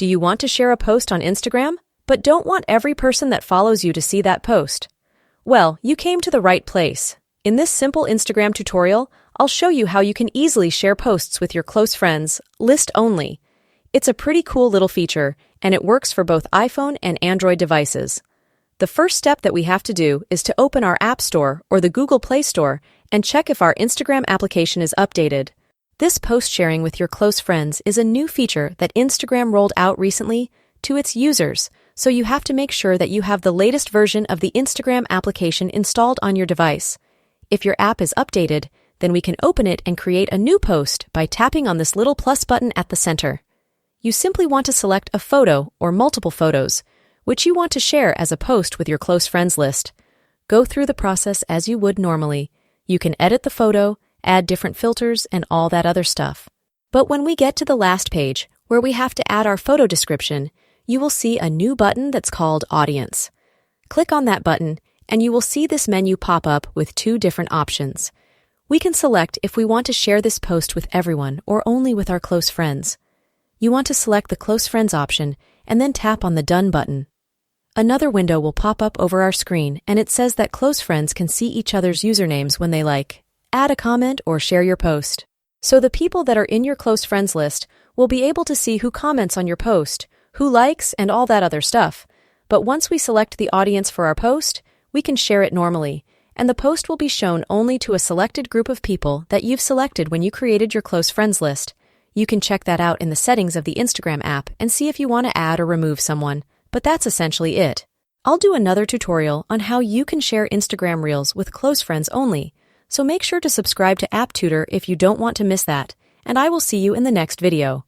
Do you want to share a post on Instagram, but don't want every person that follows you to see that post? Well, you came to the right place. In this simple Instagram tutorial, I'll show you how you can easily share posts with your close friends, list only. It's a pretty cool little feature, and it works for both iPhone and Android devices. The first step that we have to do is to open our App Store or the Google Play Store and check if our Instagram application is updated. This post sharing with your close friends is a new feature that Instagram rolled out recently to its users, so you have to make sure that you have the latest version of the Instagram application installed on your device. If your app is updated, then we can open it and create a new post by tapping on this little plus button at the center. You simply want to select a photo or multiple photos, which you want to share as a post with your close friends list. Go through the process as you would normally. You can edit the photo, add different filters, and all that other stuff. But when we get to the last page, where we have to add our photo description, you will see a new button that's called Audience. Click on that button, and you will see this menu pop up with two different options. We can select if we want to share this post with everyone or only with our close friends. You want to select the Close Friends option and then tap on the Done button. Another window will pop up over our screen, and it says that close friends can see each other's usernames when they add a comment or share your post. So the people that are in your close friends list will be able to see who comments on your post, who likes, and all that other stuff. But once we select the audience for our post, we can share it normally, and the post will be shown only to a selected group of people that you've selected when you created your close friends list. You can check that out in the settings of the Instagram app and see if you want to add or remove someone, but that's essentially it. I'll do another tutorial on how you can share Instagram Reels with close friends only, so make sure to subscribe to App Tutor if you don't want to miss that, and I will see you in the next video.